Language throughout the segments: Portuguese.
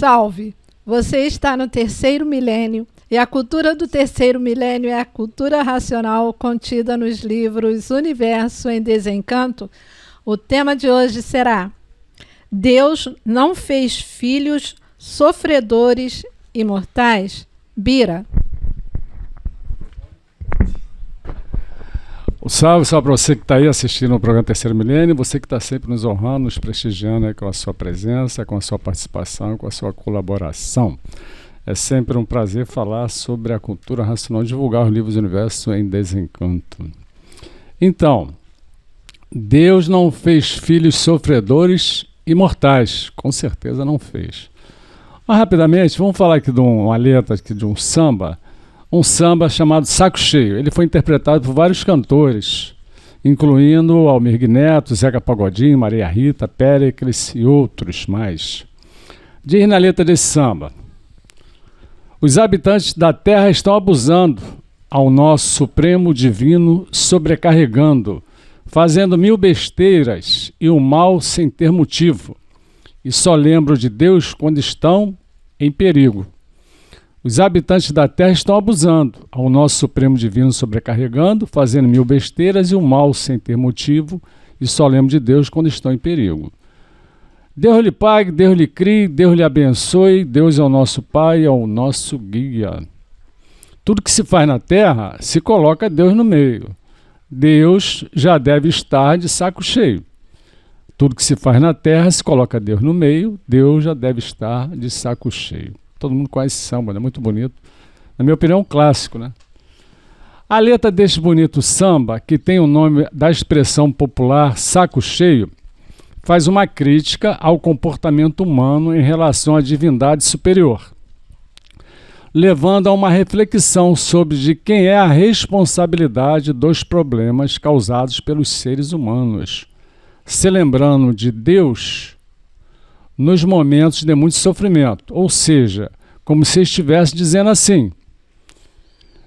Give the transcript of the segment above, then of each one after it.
Salve! Você está no terceiro milênio e a cultura do terceiro milênio é a cultura racional contida nos livros Universo em Desencanto. O tema de hoje será: Deus não fez filhos sofredores e mortais? Bira. Salve para você que está aí assistindo o programa Terceiro Milênio, você que está sempre nos honrando, nos prestigiando aí com a sua presença, com a sua participação, com a sua colaboração. É sempre um prazer falar sobre a cultura racional, divulgar os livros do Universo em Desencanto. Então, Deus não fez filhos sofredores e mortais, com certeza não fez. Mas rapidamente, vamos falar aqui de uma letra, aqui de um samba chamado Saco Cheio. Ele foi interpretado por vários cantores, incluindo Almir Neto, Zeca Pagodinho, Maria Rita, Péricles e outros mais. Diz na letra desse samba: os habitantes da terra estão abusando ao nosso Supremo Divino, sobrecarregando, fazendo mil besteiras e o mal sem ter motivo, e só lembram de Deus quando estão em perigo. Os habitantes da terra estão abusando ao nosso Supremo Divino, sobrecarregando, fazendo mil besteiras e o mal sem ter motivo, e só lembram de Deus quando estão em perigo. Deus lhe pague, Deus lhe crie, Deus lhe abençoe, Deus é o nosso Pai, é o nosso guia. Tudo que se faz na terra, se coloca Deus no meio. Deus já deve estar de saco cheio. Tudo que se faz na terra, se coloca Deus no meio, Deus já deve estar de saco cheio. Todo mundo conhece samba, né? Muito bonito. Na minha opinião, um clássico, né? A letra deste bonito samba, que tem o nome da expressão popular saco cheio, faz uma crítica ao comportamento humano em relação à divindade superior, levando a uma reflexão sobre de quem é a responsabilidade dos problemas causados pelos seres humanos, se lembrando de Deus nos momentos de muito sofrimento, ou seja, como se estivesse dizendo assim: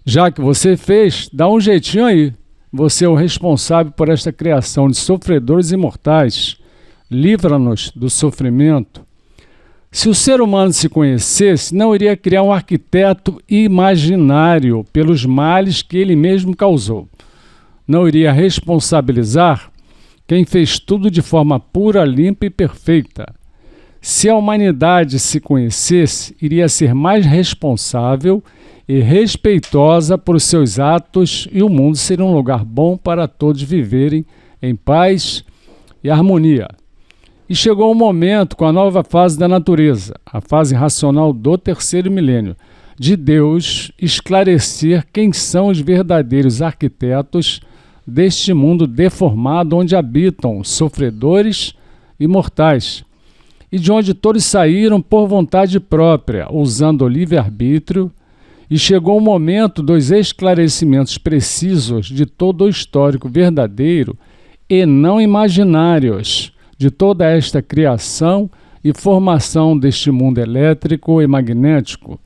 já que você fez, dá um jeitinho aí, você é o responsável por esta criação de sofredores imortais, livra-nos do sofrimento. Se o ser humano se conhecesse, não iria criar um arquiteto imaginário pelos males que ele mesmo causou. Não iria responsabilizar quem fez tudo de forma pura, limpa e perfeita. Se a humanidade se conhecesse, iria ser mais responsável e respeitosa por seus atos e o mundo seria um lugar bom para todos viverem em paz e harmonia. E chegou o momento, com a nova fase da natureza, a fase racional do terceiro milênio, de Deus esclarecer quem são os verdadeiros arquitetos deste mundo deformado onde habitam sofredores e mortais, e de onde todos saíram por vontade própria, usando o livre-arbítrio, e chegou o momento dos esclarecimentos precisos de todo o histórico verdadeiro e não imaginários de toda esta criação e formação deste mundo elétrico e magnético,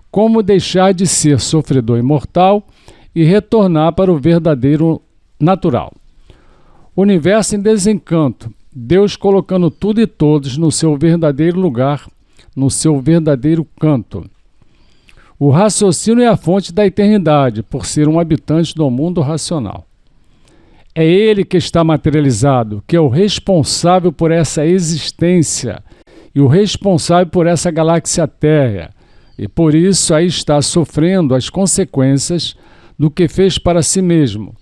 como deixar de ser sofredor e mortal e retornar para o verdadeiro natural. Universo em desencanto, Deus colocando tudo e todos no seu verdadeiro lugar, no seu verdadeiro canto. O raciocínio é a fonte da eternidade, por ser um habitante do mundo racional. É ele que está materializado, que é o responsável por essa existência e o responsável por essa galáxia Terra, e por isso aí está sofrendo as consequências do que fez para si mesmo.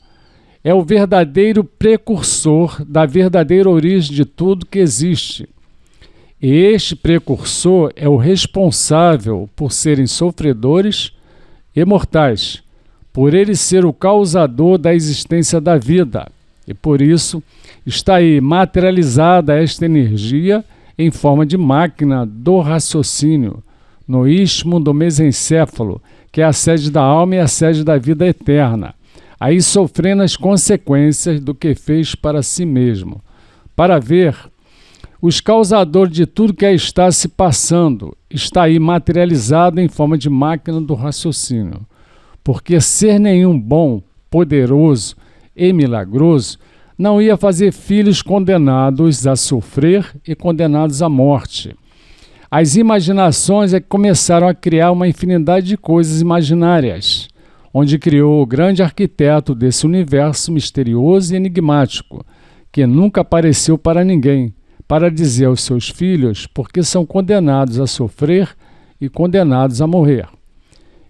É o verdadeiro precursor da verdadeira origem de tudo que existe. E este precursor é o responsável por serem sofredores e mortais, por ele ser o causador da existência da vida. E por isso está aí materializada esta energia em forma de máquina do raciocínio, no istmo do mesencéfalo, que é a sede da alma e a sede da vida eterna, aí sofrendo as consequências do que fez para si mesmo, para ver os causadores de tudo que aí está se passando, está aí materializado em forma de máquina do raciocínio, porque ser nenhum bom, poderoso e milagroso não ia fazer filhos condenados a sofrer e condenados à morte. As imaginações é que começaram a criar uma infinidade de coisas imaginárias, onde criou o grande arquiteto desse universo misterioso e enigmático, que nunca apareceu para ninguém, para dizer aos seus filhos porque são condenados a sofrer e condenados a morrer.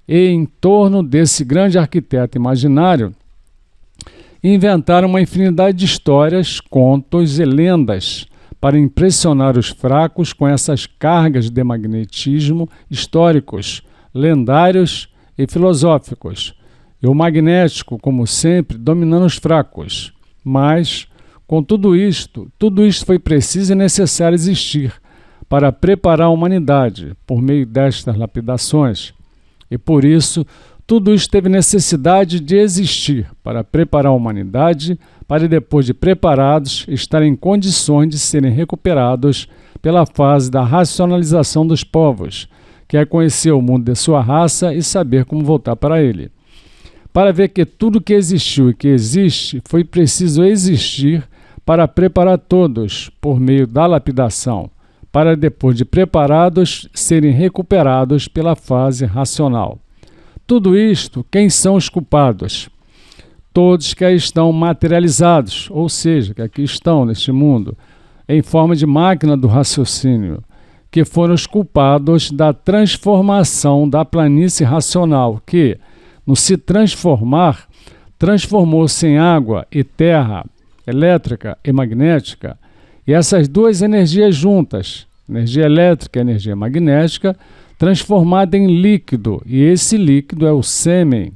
E em torno desse grande arquiteto imaginário, inventaram uma infinidade de histórias, contos e lendas para impressionar os fracos com essas cargas de magnetismo históricos, lendários e filosóficos. E o magnético, como sempre, dominando os fracos. Mas, com tudo isto foi preciso e necessário existir para preparar a humanidade por meio destas lapidações. E por isso, tudo isso teve necessidade de existir para preparar a humanidade, para depois de preparados, estar em condições de serem recuperados pela fase da racionalização dos povos, que é conhecer o mundo de sua raça e saber como voltar para ele. Para ver que tudo que existiu e que existe, foi preciso existir para preparar todos, por meio da lapidação, para depois de preparados, serem recuperados pela fase racional. Tudo isto, quem são os culpados? Todos que aí estão materializados, ou seja, que aqui estão neste mundo, em forma de máquina do raciocínio, que foram os culpados da transformação da planície racional, que, no se transformar, transformou-se em água e terra, elétrica e magnética, e essas duas energias juntas, energia elétrica e energia magnética, transformada em líquido, e esse líquido é o sêmen,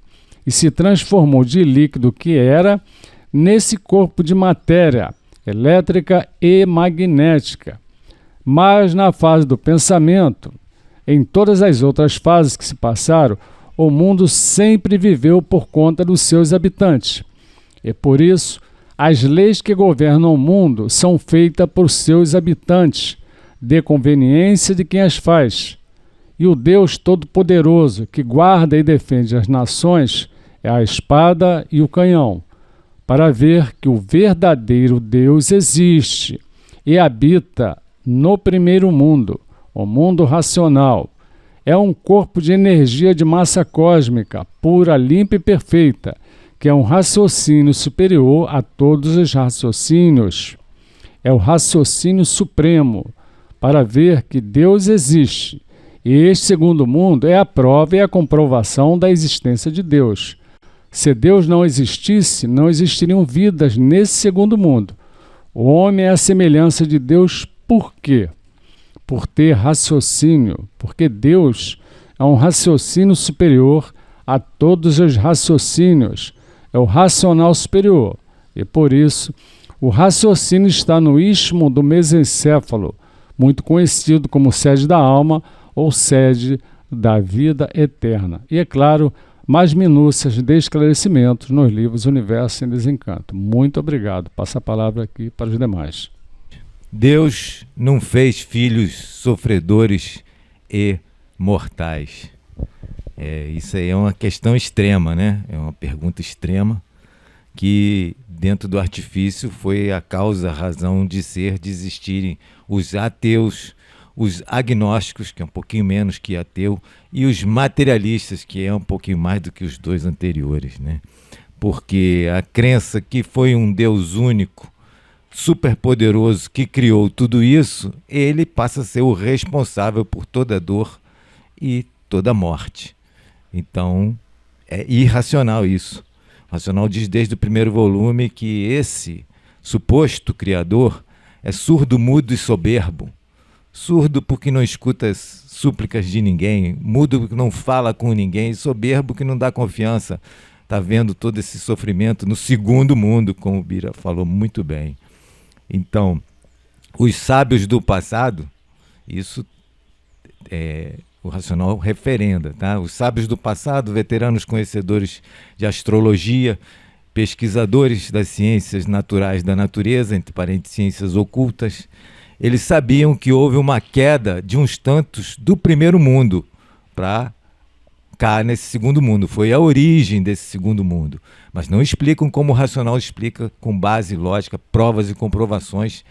e se transformou de líquido que era nesse corpo de matéria elétrica e magnética. Mas na fase do pensamento, em todas as outras fases que se passaram, o mundo sempre viveu por conta dos seus habitantes. E por isso, as leis que governam o mundo são feitas por seus habitantes, de conveniência de quem as faz. E o Deus Todo-Poderoso, que guarda e defende as nações, é a espada e o canhão, para ver que o verdadeiro Deus existe e habita no primeiro mundo, o mundo racional. É um corpo de energia de massa cósmica, pura, limpa e perfeita, que é um raciocínio superior a todos os raciocínios. É o raciocínio supremo, para ver que Deus existe. E este segundo mundo é a prova e a comprovação da existência de Deus. Se Deus não existisse, não existiriam vidas nesse segundo mundo. O homem é a semelhança de Deus por quê? Por ter raciocínio, porque Deus é um raciocínio superior a todos os raciocínios, é o racional superior, e por isso o raciocínio está no istmo do mesencéfalo, muito conhecido como sede da alma ou sede da vida eterna. E é claro, mais minúcias de esclarecimentos nos livros Universo em Desencanto. Muito obrigado. Passo a palavra aqui para os demais. Deus não fez filhos sofredores e mortais. Isso aí é uma questão extrema, né? É uma pergunta extrema que dentro do artifício foi a causa, a razão de ser, de existirem os ateus, os agnósticos, que é um pouquinho menos que ateu, e os materialistas, que é um pouquinho mais do que os dois anteriores, né? Porque a crença que foi um Deus único, superpoderoso, que criou tudo isso, ele passa a ser o responsável por toda dor e toda morte. Então, é irracional isso. O Racional diz desde o primeiro volume que esse suposto criador é surdo, mudo e soberbo. Surdo porque não escuta as súplicas de ninguém, mudo porque não fala com ninguém, soberbo que não dá confiança. Está vendo todo esse sofrimento no segundo mundo, como o Bira falou muito bem. Então, os sábios do passado, isso o Racional referenda, tá? Os sábios do passado, veteranos conhecedores de astrologia, pesquisadores das ciências naturais da natureza, entre parênteses, ciências ocultas, eles sabiam que houve uma queda de uns tantos do primeiro mundo para cá nesse segundo mundo. Foi a origem desse segundo mundo. Mas não explicam como o Racional explica com base lógica, provas e comprovações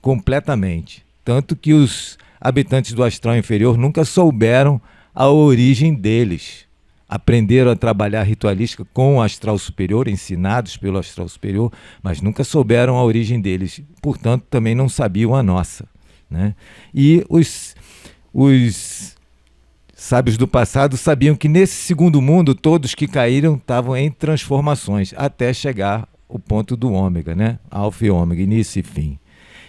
completamente. Tanto que os habitantes do astral inferior nunca souberam a origem deles. Aprenderam a trabalhar ritualística com o astral superior, ensinados pelo astral superior, mas nunca souberam a origem deles. Portanto, também não sabiam a nossa, né? E os sábios do passado sabiam que nesse segundo mundo todos que caíram estavam em transformações, até chegar ao ponto do ômega, né? Alfa e ômega, início e fim.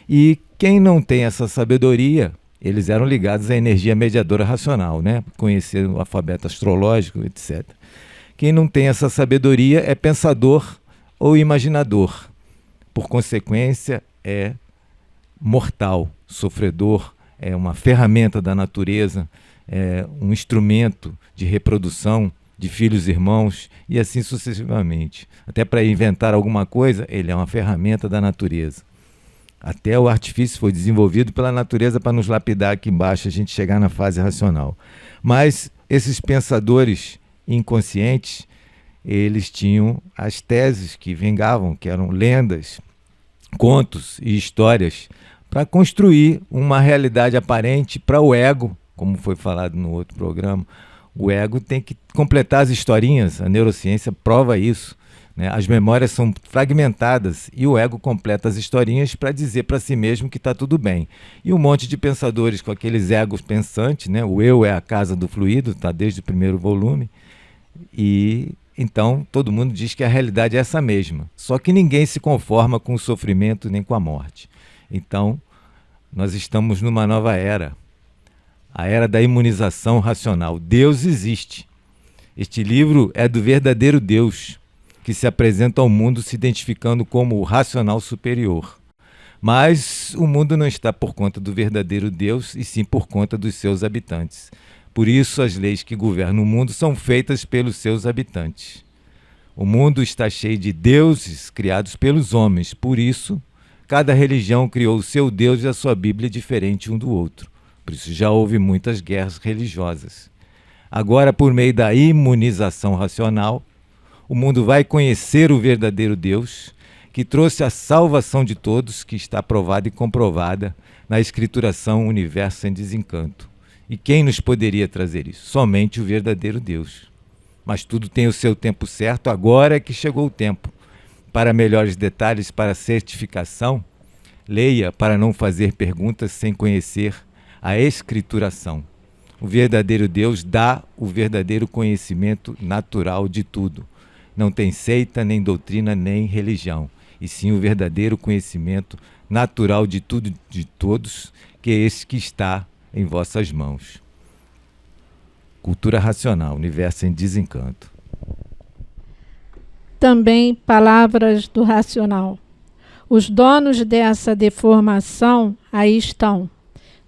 E quem não tem essa sabedoria, eles eram ligados à energia mediadora racional, né? Conhecer o alfabeto astrológico, etc. Quem não tem essa sabedoria é pensador ou imaginador. Por consequência, é mortal, sofredor, é uma ferramenta da natureza, é um instrumento de reprodução de filhos e irmãos e assim sucessivamente. Até para inventar alguma coisa, ele é uma ferramenta da natureza. Até o artifício foi desenvolvido pela natureza para nos lapidar aqui embaixo, a gente chegar na fase racional. Mas esses pensadores inconscientes, eles tinham as teses que vingavam, que eram lendas, contos e histórias, para construir uma realidade aparente para o ego, como foi falado no outro programa. O ego tem que completar as historinhas, a neurociência prova isso. As memórias são fragmentadas e o ego completa as historinhas para dizer para si mesmo que está tudo bem. E um monte de pensadores com aqueles egos pensantes, né? O eu é a casa do fluido, está desde o primeiro volume. E então todo mundo diz que a realidade é essa mesma. Só que ninguém se conforma com o sofrimento nem com a morte. Então nós estamos numa nova era. A era da imunização racional. Deus existe. Este livro é do verdadeiro Deus, que se apresenta ao mundo se identificando como o racional superior. Mas o mundo não está por conta do verdadeiro Deus, e sim por conta dos seus habitantes. Por isso as leis que governam o mundo são feitas pelos seus habitantes. O mundo está cheio de deuses criados pelos homens. Por isso, cada religião criou o seu Deus e a sua Bíblia diferente um do outro. Por isso já houve muitas guerras religiosas. Agora, por meio da imunização racional, o mundo vai conhecer o verdadeiro Deus, que trouxe a salvação de todos, que está provada e comprovada na escrituração Universo em Desencanto. E quem nos poderia trazer isso? Somente o verdadeiro Deus. Mas tudo tem o seu tempo certo, agora é que chegou o tempo. Para melhores detalhes, para certificação, leia para não fazer perguntas sem conhecer a escrituração. O verdadeiro Deus dá o verdadeiro conhecimento natural de tudo. Não tem seita, nem doutrina, nem religião, e sim o verdadeiro conhecimento natural de tudo, de todos, que é esse que está em vossas mãos. Cultura racional, Universo em Desencanto. Também palavras do racional. Os donos dessa deformação aí estão,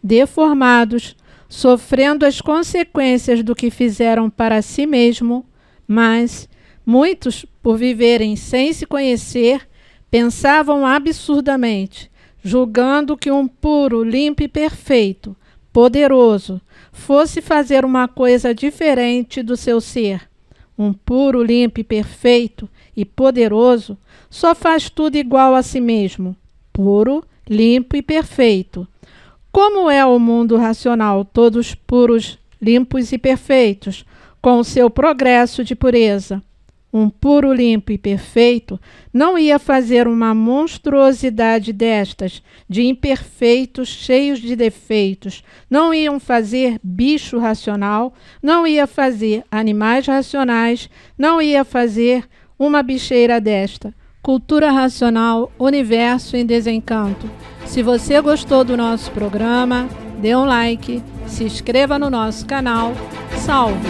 deformados, sofrendo as consequências do que fizeram para si mesmo, mas muitos, por viverem sem se conhecer, pensavam absurdamente, julgando que um puro, limpo e perfeito, poderoso, fosse fazer uma coisa diferente do seu ser. Um puro, limpo e perfeito e poderoso só faz tudo igual a si mesmo, puro, limpo e perfeito. Como é o mundo racional, todos puros, limpos e perfeitos, com o seu progresso de pureza? Um puro, limpo e perfeito não ia fazer uma monstruosidade destas, de imperfeitos, cheios de defeitos. Não iam fazer bicho racional, não ia fazer animais racionais, não ia fazer uma bicheira desta. Cultura racional, Universo em Desencanto. Se você gostou do nosso programa, dê um like, se inscreva no nosso canal. Salve!